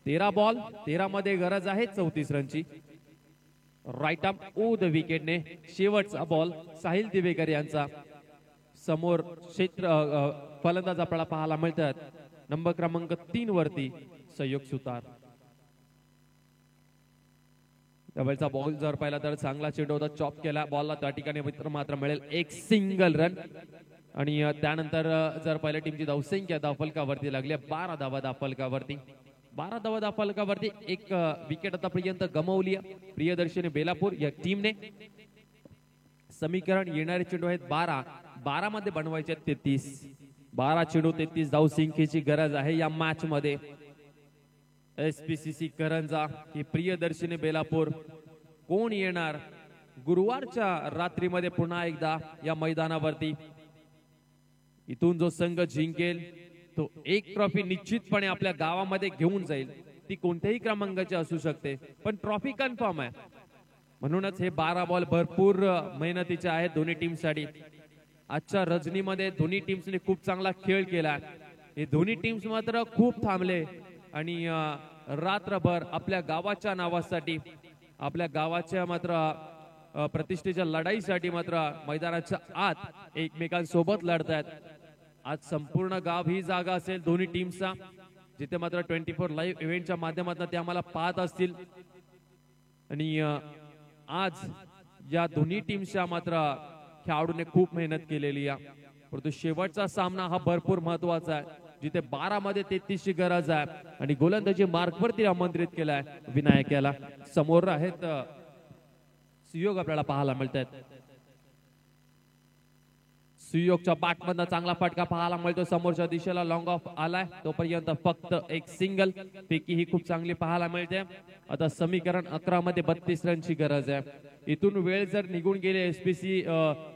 13 बॉल 13 मध्ये गरज आहे 34 रनची. राईट आर्म ओ द विकेटने शेवटचा बॉल साहिल दिवेकर यांचा समोर क्षेत्र फलंदाज आपल्याला पाहायला मिळतात नंबर क्रमांक 3 वरती संयोग सुतार. त्यावेळेचा बॉल जर पाहिला तर चांगला चेंडू होता, चॉप केला बॉलला, त्या ठिकाणी मात्र मिळेल एक सिंगल रन. आणि त्यानंतर जर पहिल्या टीमची धावसंख्या धावफलकावरती लागली 12 धावा धावफलकावरती. 12 धावा धावफलकावरती एक विकेट आतापर्यंत गमावली प्रियदर्शनी बेलापूर या टीमने. समीकरण येणारे चेंडू आहेत 12 मध्ये बनवायचे 33. 12 चेंडू 33 धावसंख्येची गरज आहे या मॅच मध्ये. SPCC करंजा ही प्रियदर्शनी बेलापूर कोण येणार गुरुवारच्या रात्रीमध्ये पुन्हा एकदा या मैदानावरती. इथून जो संघ जिंकेल तो एक ट्रॉफी निश्चितपणे आपल्या गावामध्ये घेऊन जाईल. ती कोणत्याही क्रमांकाची असू शकते पण ट्रॉफी कन्फर्म आहे. म्हणूनच हे 12 बॉल भरपूर मेहनतीचे आहेत दोन्ही टीमसाठी. आजच्या रजनीमध्ये दोन्ही टीम्सने खूप चांगला खेळ केला. हे दोन्ही टीम्स मात्र खूप थांबले आणि रात्रभर आपल्या गावाच्या नावासाठी आपल्या गावाच्या मात्र प्रतिष्ठेच्या लढाईसाठी मात्र मैदानाच्या आत एकमेकांसोबत लढतायत. आज संपूर्ण गाव ही जागा असेल दोन्ही टीमचा जिथे मात्र 24 लाईव्ह इव्हेंटच्या माध्यमातून ते आम्हाला पाहत असतील. आणि आज या दोन्ही टीमच्या मात्र खेळाडूने खूप मेहनत केलेली आहे. परंतु शेवटचा सामना हा भरपूर महत्वाचा आहे जिथे 12 मध्ये 33 ची गरज आहे आणि गोलंदाजी मार्कवरती आमंत्रित केलाय विनायक याला. समोर आहेत सुयोग आपल्याला पाहायला मिळतात. सुयोगच्या बॅटमधनं चांगला फटका पाहायला मिळतो. समोरच्या दिशेला लॉंग ऑफ आलाय तोपर्यंत फक्त एक सिंगल पैकी ही खूप चांगली पाहायला मिळते. आता समीकरण 11 मध्ये 32 रनची गरज आहे. इथून वेळ जर निघून गेले SPC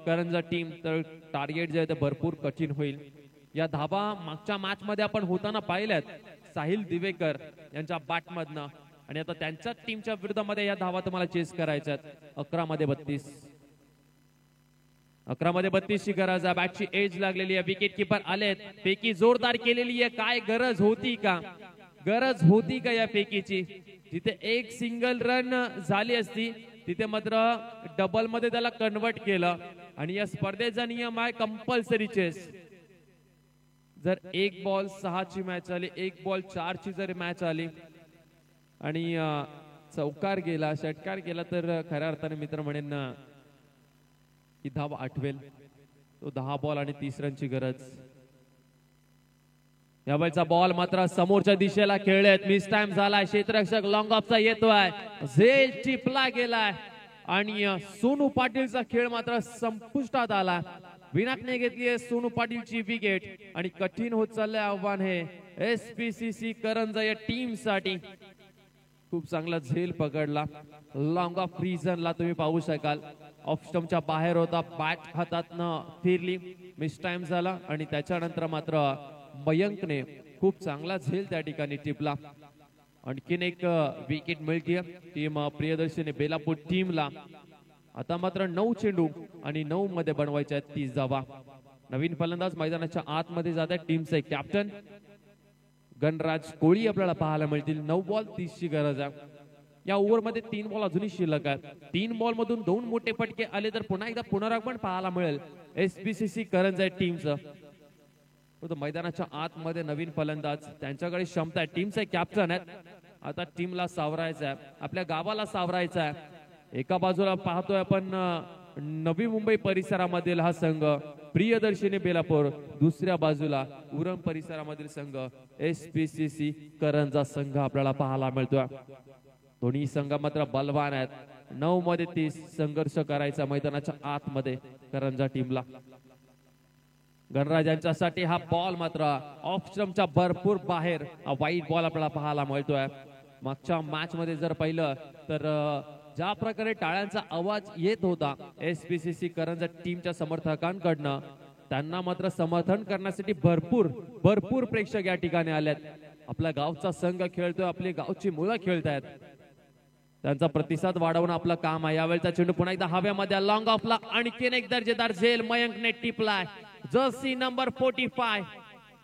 करंजा टीम तर टार्गेट जे आहे ते भरपूर कठीण होईल. या धाबा मागच्या मॅच मध्ये आपण होताना पाहिल्यात साहिल दिवेकर यांच्या बॅटमधनं आणि आता त्यांच्या टीमच्या विरोधामध्ये या धावा तुम्हाला चेस करायच्यात. 11 मध्ये 32. 11 मध्ये 32 ची गरज आहे. बॅटची एज लागलेली आहे. विकेट किपर आलेत. फेकी जोरदार केलेली आहे. काय गरज होती का? गरज होती का या फेकीची? जिथे एक सिंगल रन झाली असती तिथे मात्र डबल मध्ये त्याला कन्वर्ट केलं. आणि या स्पर्धेचा नियम आहे कंपल्सरी चेस. जर 1 बॉल 6 ची मॅच आली, 1 बॉल 4 ची जर मॅच आली आणि चौकार गेला, षटकार गेला तर खऱ्या अर्थाने मित्र म्हणेन की धावा आठवेल. तो 10 बॉल आणि 30 रनची गरज. यावेळचा बॉल मात्र समोरच्या दिशेला खेळलेत. मिस टाइम झालाय. क्षेत्ररक्षक लॉंग ऑफचा येतोय. झेल टिपला गेलाय आणि सोनू पाटीलचा खेळ मात्र संपुष्टात आला. विनायकने घेतली आहे सोनू पाटीलची विकेट आणि कठीण होत चाललंय आव्हान हे SPCC करंजा या टीम साठी. खूप चांगला झेल पकडला. लॉंग ऑफ रिझनला तुम्ही पाहू शकाल. ऑफ स्टंपच्या बाहेर होता. बॅट हातातनं फिरली. मिस टाइम झाला आणि त्याच्यानंतर मात्र मयंकने खूप चांगला झेल त्या ठिकाणी टिपला. आणखीन एक विकेट मिळते टीम प्रियदर्शनी बेलापूर टीमला. आता मात्र 9 चेंडू आणि 9 मध्ये बनवायचे आहेत 30 धावा. नवीन फलंदाज मैदानाच्या आतमध्ये जात आहेत. टीमचे कॅप्टन गणराज कोळी आपल्याला पाहायला मिळतील. 9 बॉल 30 ची गरज आहे. या ओव्हर मध्ये 3 बॉल अजूनही शिल्लक आहेत. 3 बॉल मधून 2 मोठे फटके आले तर पुन्हा एकदा पुनरागमन पाहायला मिळेल SPCC करंजा टीमचं. मैदानाच्या आतमध्ये नवीन फलंदाज त्यांच्याकडे क्षमता आहे. टीमचे कॅप्टन आहेत. आता टीमला सावरायचं आहे, आपल्या गावाला सावरायचं आहे. एका बाजूला पाहतोय आपण नवी मुंबई परिसरामधील हा संघ प्रियदर्शनी बेलापूर, दुसऱ्या बाजूला उरण परिसरामधील संघ SPCC करंजा संघ आपल्याला पाहायला मिळतोय. दोन्ही संघ मात्र बलवान आहेत. 9 मध्ये 30 संघर्ष करायचा मैदानाच्या आतमध्ये करंजा टीमला. गणराज यांच्यासाठी हा बॉल मात्र ऑफ स्टंपच्या भरपूर बाहेर वाईट बॉल आपल्याला पाहायला मिळतोय. मागच्या मॅच मध्ये जर पाहिलं तर ज्या प्रकारे टाळ्यांचा आवाज येत होता SPCC करंजा टीमच्या समर्थकांकडनं, त्यांना मात्र समर्थन करण्यासाठी भरपूर प्रेक्षक या ठिकाणी आलेत. आपल्या गावचा संघ खेळतोय, आपली गावची मुलं खेळतायत. त्यांचा प्रतिसाद वाढवणं आपलं काम आहे. यावेळचा चेंडू पुन्हा एकदा हव्यामध्ये लॉंग ऑफला आणखीन एक दर्जेदार झेल मयंकने टिपलाय. जर्सी नंबर 45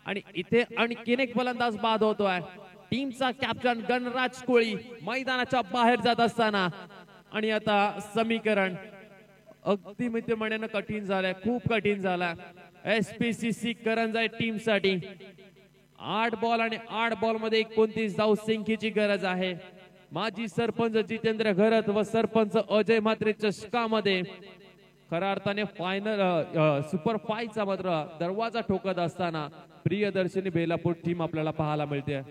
आणि इथे आणखीन एक फलंदाज बाद होतोय. टीमचा कॅप्टन गणराज कोळी मैदानाच्या बाहेर जात असताना आणि आता समीकरण अगदी मित्र म्हणण्यानं कठीण झालंय, खूप कठीण झाला SPCC करंजा टीम साठी. 8 बॉल आणि 8 बॉल मध्ये 29 धाव संख्येची गरज आहे. माजी सरपंच जितेंद्र घरत व सरपंच अजय म्हात्रे चषकामध्ये खऱ्या अर्थाने फायनल सुपर 5 चा मात्र दरवाजा ठोकत असताना प्रियदर्शनी बेलापूर टीम आपल्याला पाहायला मिळते.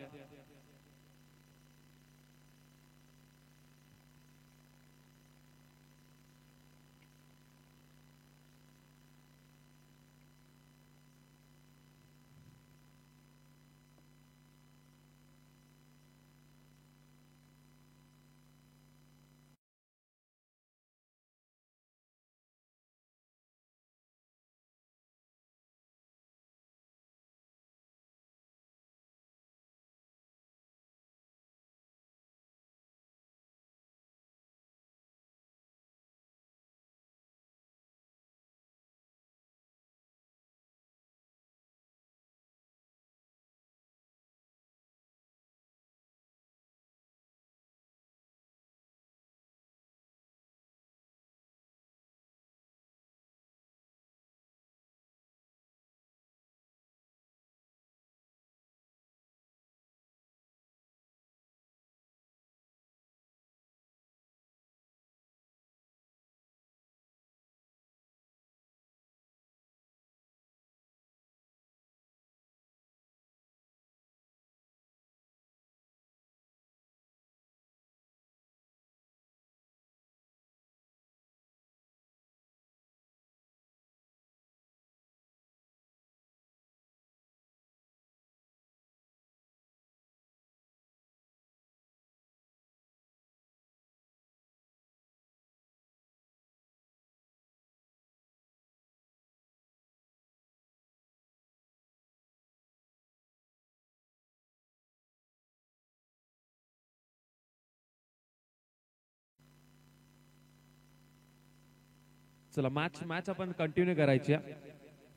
चला मॅच आपण कंटिन्यू करायची आहे.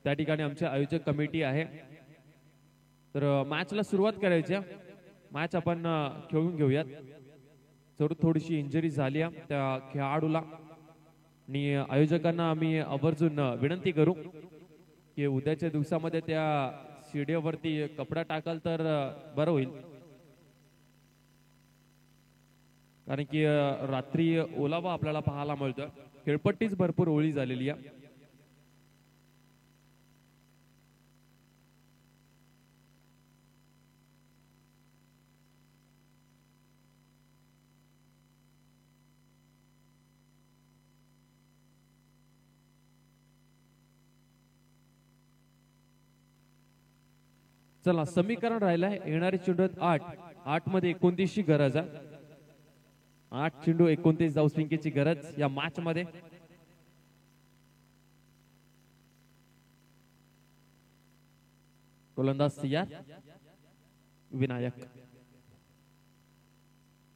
त्या ठिकाणी आमचे आयोजक कमिटी आहे. तर मॅचला सुरुवात करायची आहे. मॅच आपण खेळून घेऊयात. थोडीशी इंजरी झाली आहे त्या खेळाडूला आणि आयोजकांना आम्ही आवर्जून विनंती करू की उद्याच्या दिवसामध्ये त्या सीडीवरती कपडा टाकाल तर बरं होईल, कारण की रात्री ओलावा आपल्याला पाहायला मिळतो. खेळपट्टीच भरपूर ओळी झालेली आहे. चला समीकरण राहिलंय येणारे चेंडू 8 मध्ये 29 ची गरज आहे. 8 चेंडू 29 धावसंख्येची गरज या मॅच मध्ये. गोलंदाज सियार, विनायक.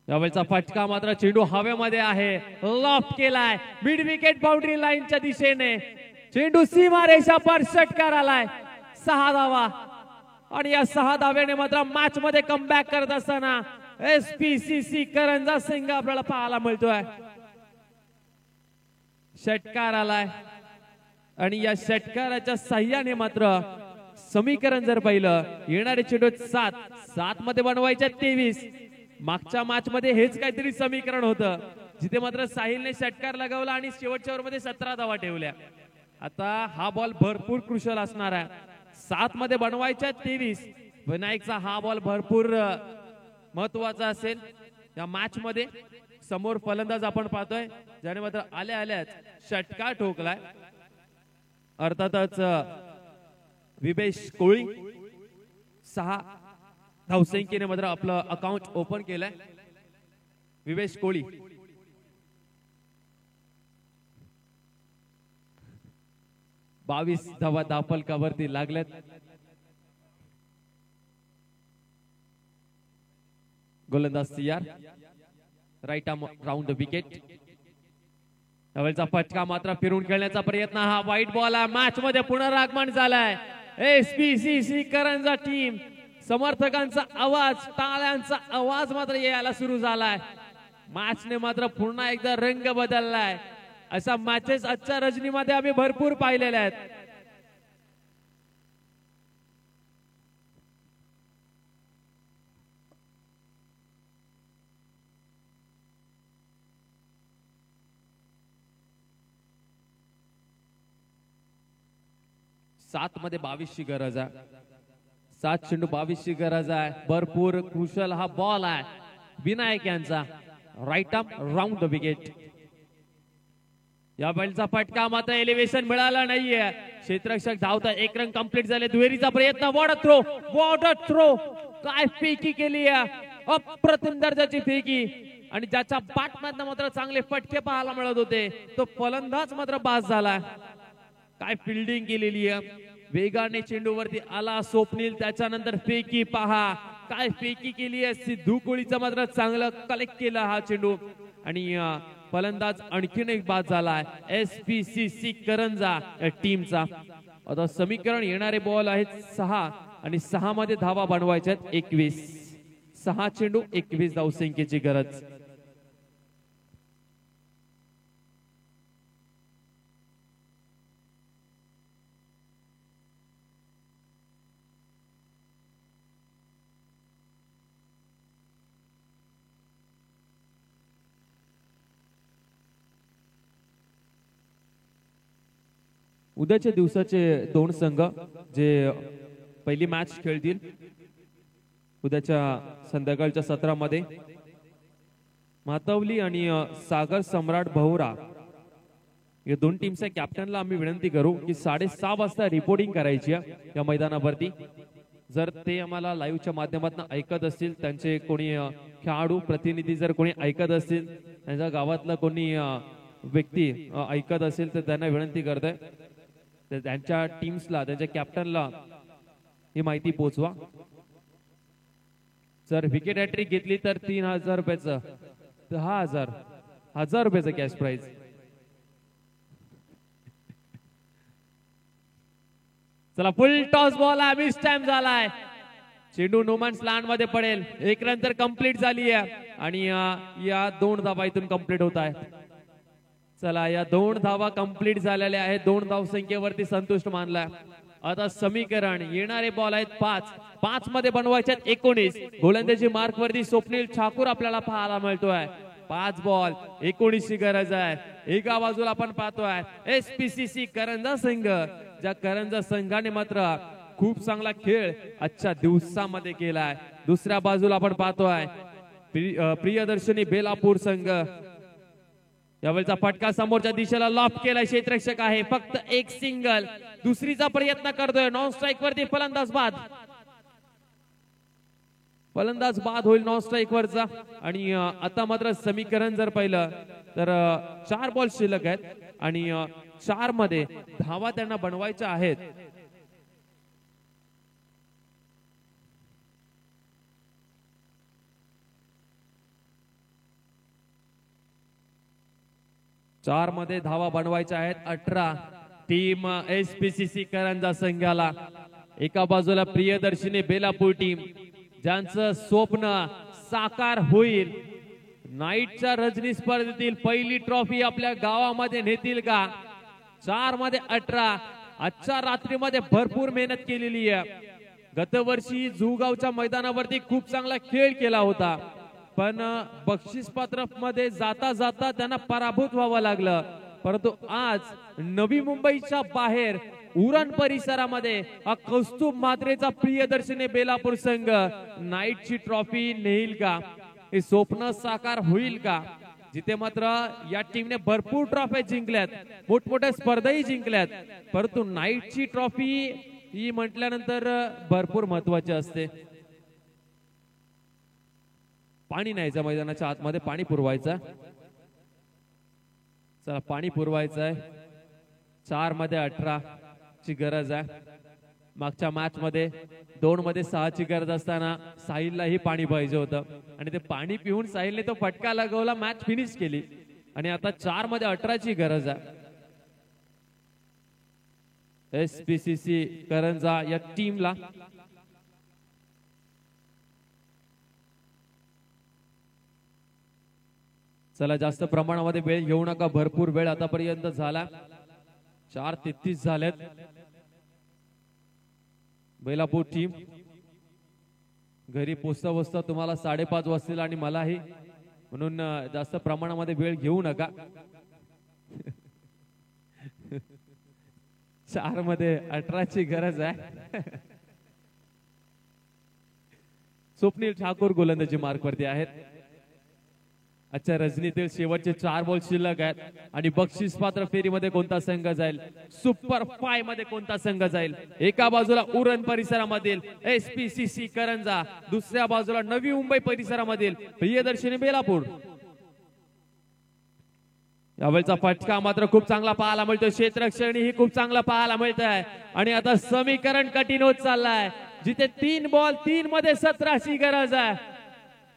यावेळचा फटका मात्र चेंडू हवेमध्ये आहे, लॉफ्ट केलाय मिड विकेट बाउंड्री लाईनच्या दिशेने. चेंडू सीमा रेषा पर षटकार आलाय. 6 धावा आणि या 6 धाव्याने मात्र मॅच मध्ये कमबॅक करत असताना SPCC करंजा संघ आपल्याला पाहायला मिळतोय. षटकार आलाय आणि या षटकाराच्या साह्याने मात्र समीकरण जर पाहिलं येणारे चेंडू 7 मध्ये बनवायचे 23. मागच्या मॅच मध्ये हेच काहीतरी समीकरण होतं जिथे मात्र साहिलने षटकार लगावला आणि शेवटच्या ओव्हर मध्ये 17 धावा ठेवल्या. आता हा बॉल भरपूर क्रुशल असणार आहे. 7 मध्ये बनवायच्या 23. विनायकचा हा बॉल भरपूर महत्वाचा असेल या मॅच मध्ये. समोर फलंदाज आपण पाहतोय ज्याने मात्र आल्याच षटकार ठोकलाय. अर्थातच विवेश कोळी 6 धावसंख्येने मात्र आपलं अकाउंट ओपन केलंय. विवेश कोळी बावीस धावा दाफलकावरती लागल्यात. गोलंदाज सियार right arm round the wicket. त्यावेळेचा फटका मात्र फिरून खेळण्याचा प्रयत्न, हा वाईट बॉल आहे. मॅच मध्ये पुनरागमन झालाय. SPCC करंजा टीम समर्थकांचा आवाज, टाळ्यांचा आवाज मात्र यायला सुरू झालाय. मॅचने मात्र पुन्हा एकदा रंग बदललाय. अशा मॅचेस आजच्या रजनीमध्ये आम्ही भरपूर पाहिलेल्या आहेत. सात मध्ये 22 ची गरज आहे. 7 चेंडू 22 ची गरज आहे. भरपूर क्रुशल हा बॉल आहे विनायक यांचा. Right arm round the wicket. या बॉलचा फटका मात्र एलिव्हेशन मिळाला नाहीये. क्षेत्ररक्षक धावतात. एक रन कंप्लीट झाले. दुहेरीचा प्रयत्न. What a throw. काय फेकी केली आहे. अप्रतिम दर्जाची फेकी. आणि ज्याच्या बॅट मधनं मात्र चांगले फटके पाहायला मिळत होते तो फलंदाज मात्र बाद झाला. काय फिल्डिंग केलेली आहे. वेगाने चेंडूवरती आला स्वप्नील. त्याच्यानंतर फेकी पहा. काय फेकी केली आहे. सिद्धू कोळीचा मात्र चांगलं कलेक्ट केला हा चेंडू. आणि फलंदाज आणखीन एक बाद झाला. SPCC करंजा टीमचा. आता समीकरण येणारे बॉल आहेत 6 आणि 6 मध्ये धावा बनवायच्या आहेत 21. 6 चेंडू 21 धावसंख्येची गरज. उद्याच्या दिवसाचे 2 संघ जे पहिली मॅच खेळतील उद्याच्या संध्याकाळच्या सत्रामध्ये मातवली आणि सागर सम्राट बहुरा या 2 टीमच्या कॅप्टनला आम्ही विनंती करू की 6:30 वाजता रिपोर्टिंग करायची आहे या मैदानावरती. जर ते आम्हाला लाईव्हच्या माध्यमातून ऐकत असतील, त्यांचे कोणी खेळाडू प्रतिनिधी जर कोणी ऐकत असतील, त्यांच्या गावातला कोणी व्यक्ती ऐकत असेल तर त्यांना विनंती करतोय त्यांच्या टीम्सला त्यांच्या कॅप्टनला ही माहिती पोहोचवा. जर विकेट हॅट्रिक घेतली तर 3000 रुपयाचं 10,000 रुपयाचं कॅश प्राइज. चला फुल टॉस बॉल आहे. मिस टाइम झालाय. चेंडू नोमॅन्स लँड मध्ये पडेल. 1 रन तर कंप्लीट झाली आहे आणि या 2 धावा इथून कंप्लीट होत आहे. चला या 2 धावा कंप्लीट झालेल्या आहेत. 2 धावसंख्येवरती संतुष्ट मानलाय. आता समीकरण येणारे बॉल आहेत 5 मध्ये बनवायचे आहेत 19. गोलंदाजी मार्क वरती स्वप्नील ठाकूर आपल्याला पाहायला मिळतोय. 5 बॉल 19 ची गरज आहे. एका बाजूला आपण पाहतोय SPCC करंजा संघ. ज्या करंजा संघाने मात्र खूप चांगला खेळ आजच्या दिवसामध्ये केलाय. दुसऱ्या बाजूला आपण पाहतोय प्रियदर्शनी बेलापूर संघ. यावेळचा फटका समोरच्या दिशेला लॉफ केलाय. क्षेत्ररक्षक आहे. फक्त एक सिंगल. दुसरीचा प्रयत्न करतोय. नॉन स्ट्राईक वरती फलंदाज बाद. फलंदाज बाद होईल नॉन स्ट्राईक वरचा. आणि आता मात्र समीकरण जर पाहिलं तर 4 बॉल शिल्लक आहेत आणि 4 मध्ये धावा त्यांना बनवायच्या आहेत. चार मध्ये धावा बनवायच्या आहेत 18. टीम SPCC करंजा संघाला. एका बाजूला प्रियदर्शनी बेलापूर टीम ज्यांचं स्वप्न साकार होईल. नाईटच्या रजनी स्पर्धेतील पहिली ट्रॉफी आपल्या गावामध्ये नेतील का. 4 मध्ये 18. आजच्या रात्रीमध्ये भरपूर मेहनत केलेली आहे. गतवर्षी जुगावच्या मैदानावरती खूप चांगला खेळ केला होता पण बक्षीस पात्र मध्ये जाता जाता त्यांना पराभूत व्हावं लागलं. परंतु आज नवी मुंबईच्या बाहेर उरण परिसरामध्ये कौस्तुभ मात्रेचा प्रियदर्शनी बेलापूर संघ नाईटची ट्रॉफी नेईल का. हे स्वप्न साकार होईल का. जिथे मात्र या टीमने भरपूर ट्रॉफी जिंकल्यात, मोठमोठ्या स्पर्धाही जिंकल्यात, परंतु नाईटची ट्रॉफी ही म्हटल्यानंतर भरपूर महत्वाची असते. पाणी न्यायचं मैदानाच्या आतमध्ये. पाणी पुरवायचं. चला पाणी पुरवायचं आहे. 4 मध्ये 18 ची गरज आहे. मागच्या मॅच मध्ये 2 मध्ये 6 ची गरज असताना साहिललाही पाणी पाहिजे होतं आणि ते पाणी पिऊन साहिलने तो फटका लगवला, मॅच फिनिश केली. आणि आता 4 मध्ये 18 ची गरज आहे. SPCC करंजा या टीमला. चला जास्त प्रमाणामध्ये वेळ घेऊ नका, भरपूर वेळ आतापर्यंत झाला, 4:33 झालेत. बेलापूर टीम घरी पोचता पोचता तुम्हाला 5:30 वाजतील आणि मलाही, म्हणून जास्त प्रमाणामध्ये वेळ घेऊ नका. 4 मध्ये 18ची गरज आहे. स्वप्नील ठाकूर गोलंदाजी मार्क वरती आहेत. आजच्या रजनीतील शेवटचे 4 बॉल शिल्लक आहेत आणि बक्षीस पात्र फेरीमध्ये कोणता संघ जाईल, सुपर 5 मध्ये कोणता संघ जाईल. एका बाजूला उरण परिसरामधील SPCC करंजा, दुसऱ्या बाजूला नवी मुंबई परिसरामधील प्रियदर्शनी बेलापूर. यावेळचा फटका मात्र खूप चांगला पाहायला मिळतोय, क्षेत्ररक्षणी ही खूप चांगला पाहायला मिळत आहे. आणि आता समीकरण कठीण होत चाललंय, जिथे 3 बॉल 3 मध्ये 17ची गरज आहे.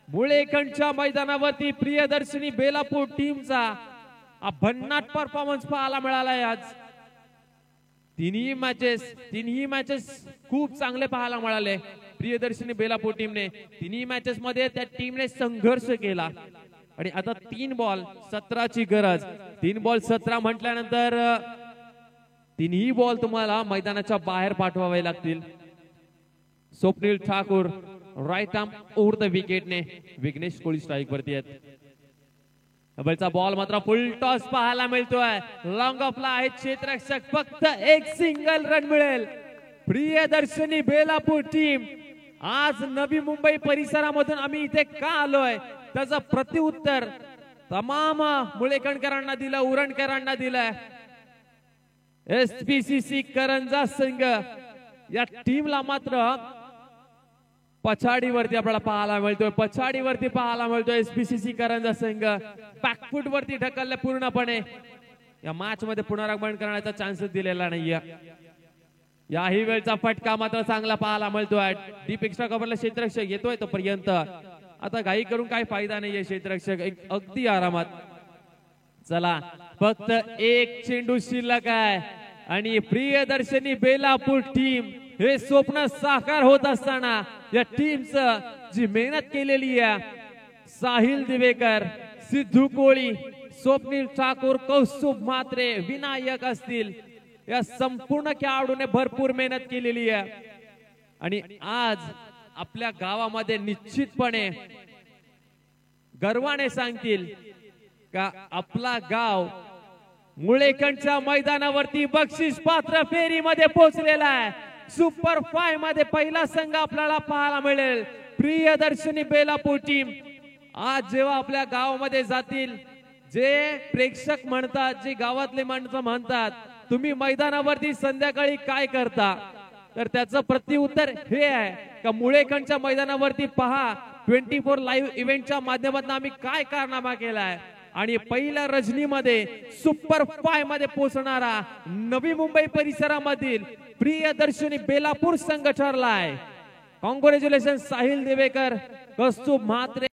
मुळेकंठच्या मैदानावरती प्रियदर्शनी बेलापूर टीमचा भन्नाट परफॉर्मन्स पाहायला मिळालाय. आज तिन्ही मॅचेस खूप चांगले पाहायला मिळाले. प्रियदर्शनी बेलापूर टीमने तिन्ही मॅचेस मध्ये त्या टीमने संघर्ष केला आणि आता 3 बॉल 17ची गरज. 3 बॉल 17 म्हटल्यानंतर तिन्ही बॉल तुम्हाला मैदानाच्या बाहेर पाठवावे लागतील. Swapnil Thakur right arm over the विकेटने, विघ्नेश कोळी स्ट्राईक वरती आहेत. डबलचा बॉल मात्र फुल टॉस पाहायला मिळतोय, लॉंग ऑफला आहे क्षेत्ररक्षक, फक्त एक सिंगल रन मिळेल. प्रियदर्शनी बेलापूर टीम, आज नवी मुंबई परिसरामधून आम्ही इथे का आलोय त्याचं प्रत्युत्तर तमाम मुळेकणकरांना दिलं, उरणकरांना दिलंय. SPCC करंजा संघ या टीमला मात्र पछाडीवरती आपल्याला पाहायला मिळतोय, पछाडीवरती पाहायला मिळतोय. SPCC करंजा संघ बॅकफुट वरती ढकलले पूर्णपणे. या मॅच मध्ये पुनरागमन करण्याचा चान्स दिलेला नाहीये. याही वेळचा फटका मात्र चांगला पाहायला मिळतोय. डीप एक्स्ट्रा कव्हरला क्षेत्ररक्षक येतोय तोपर्यंत आता घाई करून काही फायदा नाहीये. क्षेत्ररक्षक अगदी आरामात. चला फक्त एक चेंडू शिल्लक आहे आणि प्रियदर्शनी बेलापूर टीम हे स्वप्न साकार होत असताना या टीमचं जी मेहनत केलेली आहे, साहिल दिवेकर, सिद्धू कोळी, स्वप्नील ठाकूर, कौस्तुभ म्हात्रे, विनायक असतील, या संपूर्ण खेळाडूने भरपूर मेहनत केलेली आहे. आणि आज आपल्या गावामध्ये निश्चितपणे गर्वाने सांगतील का आपला गाव मुळेकंठच्या मैदानावरती बक्षीस पात्र फेरीमध्ये पोहोचलेला आहे. सुपर 5 मध्ये पहिला संघ आपल्याला पाहायला मिळेल. प्रियदर्शनी बेलापूर टीम आज जेव्हा आपल्या गावामध्ये जातील, जे प्रेक्षक म्हणतात, जे गावातले माणसं म्हणतात तुम्ही मैदानावरती संध्याकाळी काय करता, तर त्याचं प्रत्युत्तर हे आहे का मुळेकंठच्या मैदानावरती पहा, 24 लाईव्ह इव्हेंटच्या माध्यमातून आम्ही काय कारनामा केलाय. आणि पहिल्या रजनीमध्ये सुपर 5 मध्ये पोहोचणारा नवी मुंबई परिसरामधील प्रियदर्शनी बेलापूर संघ ठरलाय. कॉंग्रॅच्युलेशन साहिल देवेकर, कौस्तुभ म्हात्रे.